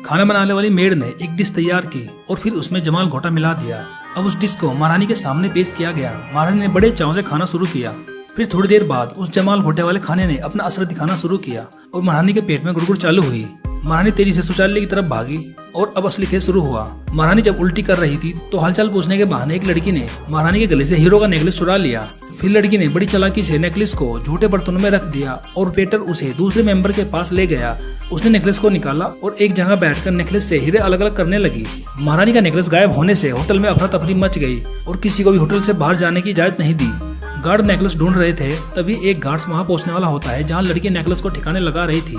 खाना बनाने वाली मेड ने एक डिश तैयार की और फिर उसमें जमाल घोटा मिला दिया। अब उस डिश को महारानी के सामने पेश किया गया। महारानी ने बड़े चाव से खाना शुरू किया। फिर थोड़ी देर बाद उस जमाल घोटे वाले खाने ने अपना असर दिखाना शुरू किया और महारानी के पेट में गुड़गुड़ चालू हुई। महारानी तेजी से शौचालय की तरफ भागी और अब असली खेल शुरू हुआ। महारानी जब उल्टी कर रही थी तो हालचाल पूछने के बहाने एक लड़की ने महारानी के गले से हीरो का नेकलेस चुरा लिया। फिर लड़की ने बड़ी चालाकी से नेकलेस को झूठे बर्तनों में रख दिया और वेटर उसे दूसरे मेंबर के पास ले गया। उसने नेकलेस को निकाला और एक जगह बैठकर नेकलेस से हीरे अलग अलग करने लगी। महारानी का नेकलेस गायब होने से होटल में अफरा तफरी मच गई और किसी को भी होटल से बाहर जाने की इजाजत नहीं दी। गार्ड नेकलेस ढूंढ रहे थे, तभी एक गार्ड वहां पहुंचने वाला होता है जहां लड़की नेकलेस को ठिकाने लगा रही थी।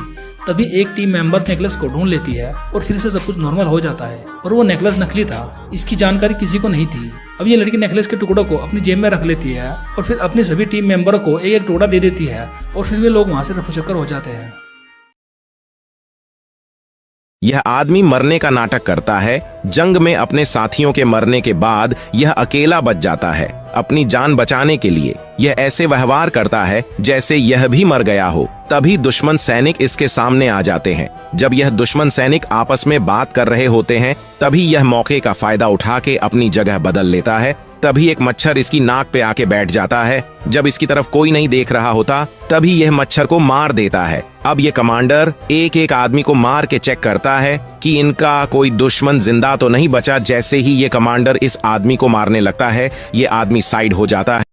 तभी एक टीम मेंबर नेकलेस को ढूंढ लेती है और फिर से सब कुछ नॉर्मल हो जाता है और वो नेकलेस नकली था। इसकी जानकारी किसी को नहीं थी। अब ये लड़की नेकलेस के टुकड़ों को अपनी जेब में रख लेती है और फिर अपने सभी टीम मेंबरों को एक एक टुकड़ा दे देती है और फिर वे लोग वहां से रफूचक्कर हो जाते हैं। यह आदमी मरने का नाटक करता है। जंग में अपने साथियों के मरने के बाद यह अकेला बच जाता है। अपनी जान बचाने के लिए यह ऐसे व्यवहार करता है जैसे यह भी मर गया हो। तभी दुश्मन सैनिक इसके सामने आ जाते हैं। जब यह दुश्मन सैनिक आपस में बात कर रहे होते हैं तभी यह मौके का फायदा उठा के अपनी जगह बदल लेता है। तभी एक मच्छर इसकी नाक पे आके बैठ जाता है। जब इसकी तरफ कोई नहीं देख रहा होता तभी यह मच्छर को मार देता है। अब ये कमांडर एक एक आदमी को मार के चेक करता है कि इनका कोई दुश्मन जिंदा तो नहीं बचा। जैसे ही ये कमांडर इस आदमी को मारने लगता है ये आदमी साइड हो जाता है।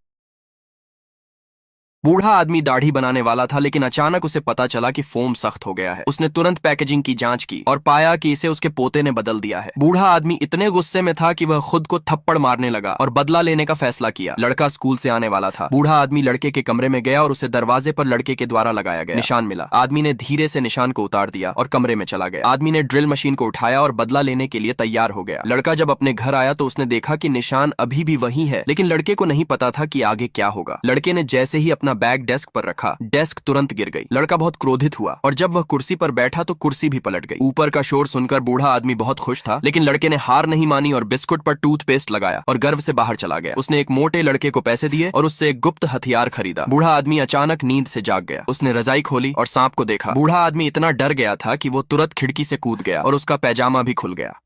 बूढ़ा आदमी दाढ़ी बनाने वाला था, लेकिन अचानक उसे पता चला कि फोम सख्त हो गया है। उसने तुरंत पैकेजिंग की जांच की और पाया कि इसे उसके पोते ने बदल दिया है। बूढ़ा आदमी इतने गुस्से में था कि वह खुद को थप्पड़ मारने लगा और बदला लेने का फैसला किया। लड़का स्कूल से आने वाला था। बूढ़ा आदमी लड़के के कमरे में गया और उसे दरवाजे पर लड़के के द्वारा लगाया गया निशान मिला। आदमी ने धीरे से निशान को उतार दिया और कमरे में चला गया। आदमी ने ड्रिल मशीन को उठाया और बदला लेने के लिए तैयार हो गया। लड़का जब अपने घर आया तो उसने देखा कि निशान अभी भी वही है, लेकिन लड़के को नहीं पता था कि आगे क्या होगा। लड़के ने जैसे ही अपना बैग डेस्क पर डेस्क तुरंत गिर गई। लड़का बहुत क्रोधित हुआ और जब वह कुर्सी पर बैठा तो कुर्सी भी पलट गई। ऊपर का शोर सुनकर बूढ़ा आदमी बहुत खुश था, लेकिन लड़के ने हार नहीं मानी और बिस्कुट पर टूथपेस्ट लगाया और गर्व से बाहर चला गया। उसने एक मोटे लड़के को पैसे दिए और उससे एक गुप्त हथियार खरीदा। बूढ़ा आदमी अचानक नींद से जाग गया। उसने रजाई खोली और सांप को देखा। बूढ़ा आदमी इतना डर गया था कि वो तुरंत खिड़की से कूद गया और उसका पैजामा भी खुल गया।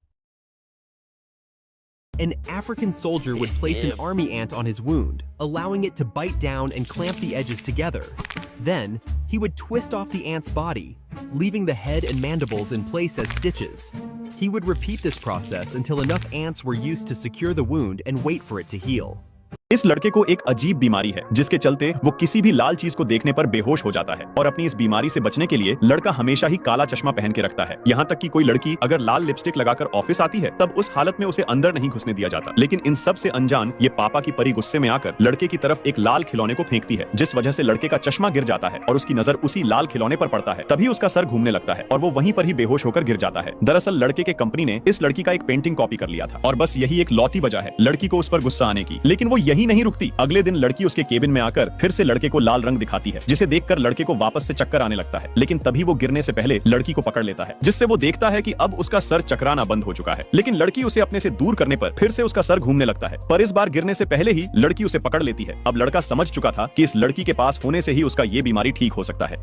An African soldier would place an army ant on his wound, allowing it to bite down and clamp the edges together. Then, he would twist off the ant's body, leaving the head and mandibles in place as stitches. He would repeat this process until enough ants were used to secure the wound and wait for it to heal. इस लड़के को एक अजीब बीमारी है जिसके चलते वो किसी भी लाल चीज को देखने पर बेहोश हो जाता है और अपनी इस बीमारी से बचने के लिए लड़का हमेशा ही काला चश्मा पहन के रखता है। यहाँ तक कि कोई लड़की अगर लाल लिपस्टिक लगाकर ऑफिस आती है तब उस हालत में उसे अंदर नहीं घुसने दिया जाता। लेकिन इन सब से अनजान ये पापा की परी गुस्से में आकर लड़के की तरफ एक लाल खिलौने को फेंकती है, जिस वजह से लड़के का चश्मा गिर जाता है और उसकी नजर उसी लाल खिलौने पर पड़ता है। तभी उसका सर घूमने लगता है और वो वहीं पर ही बेहोश होकर गिर जाता है। दरअसल लड़के के कंपनी ने इस लड़की का एक पेंटिंग कॉपी कर लिया था और बस यही एक लौती वजह है लड़की को उस पर गुस्सा आने की। लेकिन वो यही नहीं रुकती। अगले दिन लड़की उसके केबिन में आकर फिर से लड़के को लाल रंग दिखाती है, जिसे देखकर लड़के को वापस से चक्कर आने लगता है। लेकिन तभी वो गिरने से पहले लड़की को पकड़ लेता है, जिससे वो देखता है कि अब उसका सर चकराना बंद हो चुका है। लेकिन लड़की उसे अपने से दूर करने पर फिर से उसका सर घूमने लगता है, पर इस बार गिरने से पहले ही लड़की उसे पकड़ लेती है। अब लड़का समझ चुका था कि इस लड़की के पास होने से ही उसका ये बीमारी ठीक हो सकता है।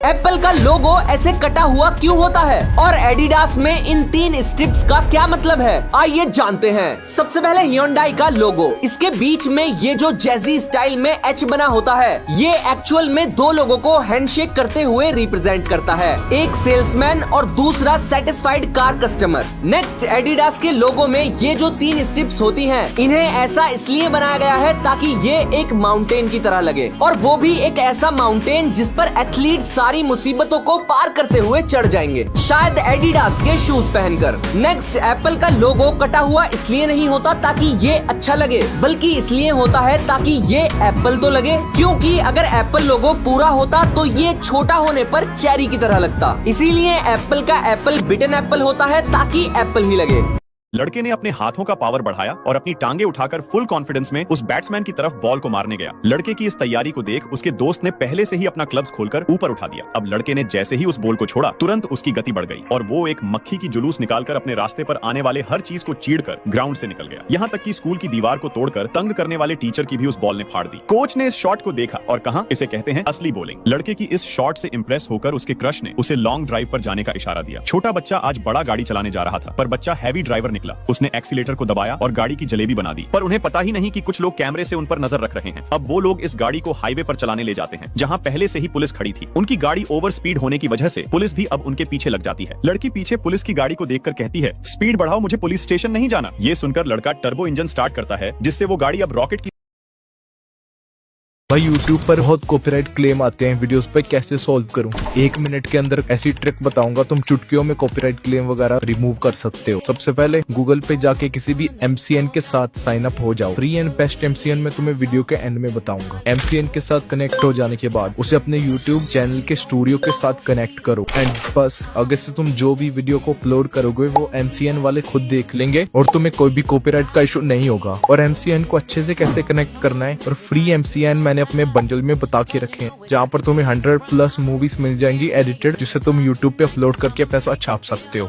एप्पल का लोगो ऐसे कटा हुआ क्यों होता है और एडिडास में इन 3 स्ट्रिप्स का क्या मतलब है, आइए जानते हैं। सबसे पहले Hyundai का लोगो, इसके बीच में ये जो जैजी स्टाइल में एच बना होता है ये एक्चुअल में 2 लोगों को हैंडशेक करते हुए रिप्रेजेंट करता है, एक सेल्समैन और दूसरा satisfied car customer. Next Adidas के लोगो में ये जो 3 स्ट्रिप्स होती हैं इन्हें ऐसा इसलिए बनाया गया है ताकि ये एक माउंटेन की तरह लगे, और वो भी एक ऐसा माउंटेन जिस पर एथलीट सारी मुसीबतों को पार करते हुए चढ़ जाएंगे, शायद एडिडास के शूज पहनकर। नेक्स्ट एप्पल का लोगो कटा हुआ इसलिए नहीं होता ताकि ये अच्छा लगे, बल्कि इसलिए होता है ताकि ये एप्पल तो लगे, क्योंकि अगर एप्पल लोगो पूरा होता तो ये छोटा होने पर चेरी की तरह लगता। इसीलिए एप्पल का एप्पल बिटन एप्पल होता है ताकि एप्पल ही लगे। लड़के ने अपने हाथों का पावर बढ़ाया और अपनी टांगे उठाकर फुल कॉन्फिडेंस में उस बैट्समैन की तरफ बॉल को मारने गया। लड़के की इस तैयारी को देख उसके दोस्त ने पहले से ही अपना क्लब्स खोलकर ऊपर उठा दिया। अब लड़के ने जैसे ही उस बॉल को छोड़ा तुरंत उसकी गति बढ़ गई और वो एक मक्खी की जुलूस निकालकर अपने रास्ते पर आने वाले हर चीज को चीरकर ग्राउंड से निकल गया। यहाँ तक कि स्कूल की दीवार को तोड़कर तंग करने वाले टीचर की भी उस बॉल ने फाड़ दी। कोच ने इस शॉट को देखा और कहा, इसे कहते हैं असली बॉलिंग। लड़के की इस शॉट से इंप्रेस होकर उसके क्रश ने उसे लॉन्ग ड्राइव पर जाने का इशारा दिया। छोटा बच्चा आज बड़ा गाड़ी चलाने जा रहा था पर बच्चा हैवी ड्राइवर निकला। उसने एक्सीलेटर को दबाया और गाड़ी की जलेबी बना दी, पर उन्हें पता ही नहीं कि कुछ लोग कैमरे से उन पर नजर रख रहे हैं। अब वो लोग इस गाड़ी को हाईवे पर चलाने ले जाते हैं जहां पहले से ही पुलिस खड़ी थी। उनकी गाड़ी ओवर स्पीड होने की वजह से पुलिस भी अब उनके पीछे लग जाती है। लड़की पीछे पुलिस की गाड़ी को देखकर कहती है, स्पीड बढ़ाओ, मुझे पुलिस स्टेशन नहीं जाना। ये सुनकर लड़का टर्बो इंजन स्टार्ट करता है जिससे वो गाड़ी अब रॉकेट की भाई YouTube पर बहुत कॉपीराइट क्लेम आते हैं, वीडियोस पे कैसे सॉल्व करूं। 1 मिनट के अंदर ऐसी ट्रिक बताऊंगा, तुम चुटकियों में कॉपीराइट क्लेम वगैरह रिमूव कर सकते हो। सबसे पहले गूगल पे जाके किसी भी MCN के साथ साइन अप हो जाओ। फ्री एंड बेस्ट MCN में तुम्हें वीडियो के एंड में बताऊंगा। MCN के साथ कनेक्ट हो जाने के बाद उसे अपने YouTube चैनल के स्टूडियो के साथ कनेक्ट करो एंड बस आगे से तुम जो भी वीडियो को अपलोड करोगे वो MCN वाले खुद देख लेंगे और तुम्हें कोई भी कॉपीराइट का इशू नहीं होगा। और MCN को अच्छे से कैसे कनेक्ट करना है और फ्री MCN मैंने अपने बंडल में बता के रखे हैं जहाँ पर तुम्हें 100+ मूवीज मिल जाएंगी एडिटेड, जिसे तुम YouTube पे अपलोड करके पैसा छाप सकते हो।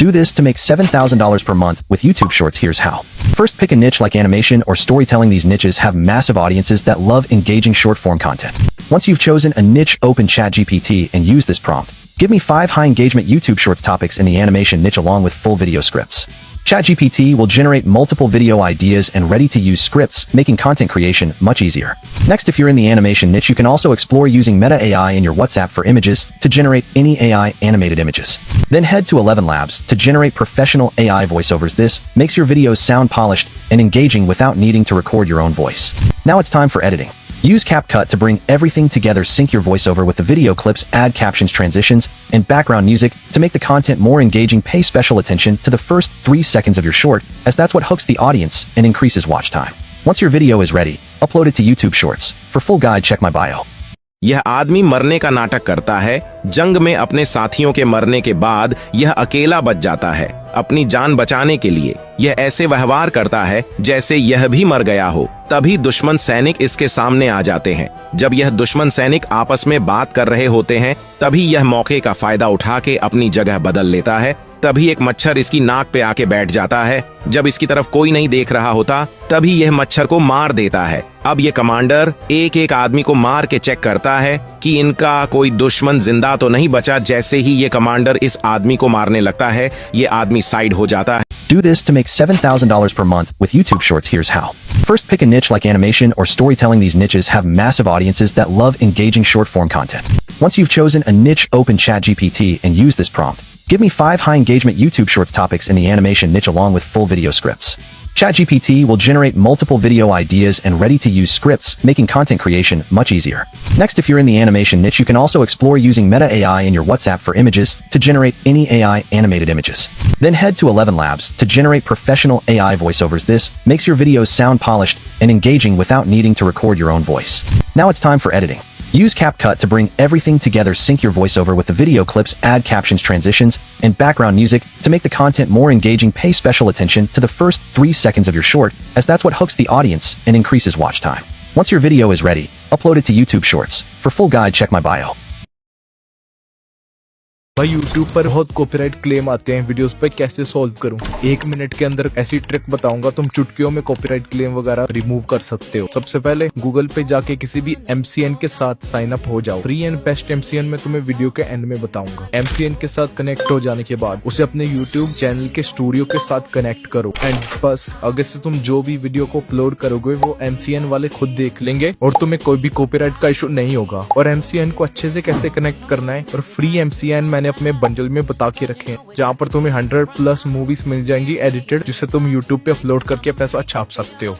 Do this to make $7,000 per month with YouTube Shorts. Here's how. First, pick a niche like animation or storytelling. These niches have massive audiences that love engaging short-form content. Once you've chosen a niche, open ChatGPT and use this prompt. Give me 5 high-engagement YouTube Shorts topics in the animation niche along with full video scripts. ChatGPT will generate multiple video ideas and ready-to-use scripts, making content creation much easier. Next, if you're in the animation niche, you can also explore using Meta AI in your WhatsApp for images to generate any AI animated images. Then head to 11 Labs to generate professional AI voiceovers. This makes your videos sound polished and engaging without needing to record your own voice. Now it's time for editing. Use CapCut to bring everything together. Sync your voiceover with the video clips, add captions, transitions, and background music to make the content more engaging. Pay special attention to the first 3 seconds of your short, as that's what hooks the audience and increases watch time. Once your video is ready, upload it to YouTube Shorts. For full guide, check my bio. यह आदमी मरने का नाटक करता है। जंग में अपने साथियों के मरने के बाद यह अकेला बच जाता है। अपनी जान बचाने के लिए यह ऐसे व्यवहार करता है जैसे यह भी मर गया हो। तभी दुश्मन सैनिक इसके सामने आ जाते हैं। जब यह दुश्मन सैनिक आपस में बात कर रहे होते हैं तभी यह मौके का फायदा उठा के अपनी जगह बदल लेता है। तभी एक मच्छर इसकी नाक पे आके बैठ जाता है। जब इसकी तरफ कोई नहीं देख रहा होता तभी यह मच्छर को मार देता है। अब ये कमांडर एक एक आदमी को मार के चेक करता है कि इनका कोई दुश्मन जिंदा तो नहीं बचा। जैसे ही ये कमांडर इस आदमी को मारने लगता है ये आदमी साइड हो जाता है। Do this to make $7,000 per month with YouTube Shorts. Here's how. First, pick a niche like animation or storytelling. These niches have massive audiences that love engaging short-form content. Once you've chosen a niche, open ChatGPT and use this prompt. Give me 5 high-engagement YouTube Shorts topics in the animation niche along with full video scripts. ChatGPT will generate multiple video ideas and ready-to-use scripts, making content creation much easier. Next, if you're in the animation niche, you can also explore using Meta AI in your WhatsApp for images to generate any AI animated images. Then head to 11 Labs to generate professional AI voiceovers. This makes your videos sound polished and engaging without needing to record your own voice. Now it's time for editing. Use CapCut to bring everything together. Sync your voiceover with the video clips, add captions, transitions, and background music to make the content more engaging. Pay special attention to the first 3 seconds of your short, as that's what hooks the audience and increases watch time. Once your video is ready, upload it to YouTube Shorts. For full guide, check my bio. भाई YouTube पर बहुत copyright claim आते हैं, videos पे कैसे solve करूं। 1 minute के अंदर ऐसी ट्रिक बताऊंगा, तुम चुटकियों में कॉपीराइट क्लेम वगैरह रिमूव कर सकते हो। सबसे पहले गूगल पे जाके किसी भी MCN के साथ साइन अप हो जाओ। फ्री एंड बेस्ट MCN में तुम्हें वीडियो के एंड में बताऊंगा। MCN के साथ कनेक्ट हो जाने के बाद उसे अपने YouTube चैनल के स्टूडियो के साथ कनेक्ट करो एंड बस आगे से तुम जो भी वीडियो को अपलोड करोगे वो MCN वाले खुद देख लेंगे और तुम्हें कोई भी कॉपीराइट का इशू नहीं होगा। और MCN को अच्छे से कैसे कनेक्ट करना है और फ्री MCN मैंने अपने बंडल में बता के रखे हैं जहाँ पर तुम्हें 100+ मूवीज मिल जाएंगी एडिटेड, जिसे तुम YouTube पे अपलोड करके पैसा छाप सकते हो।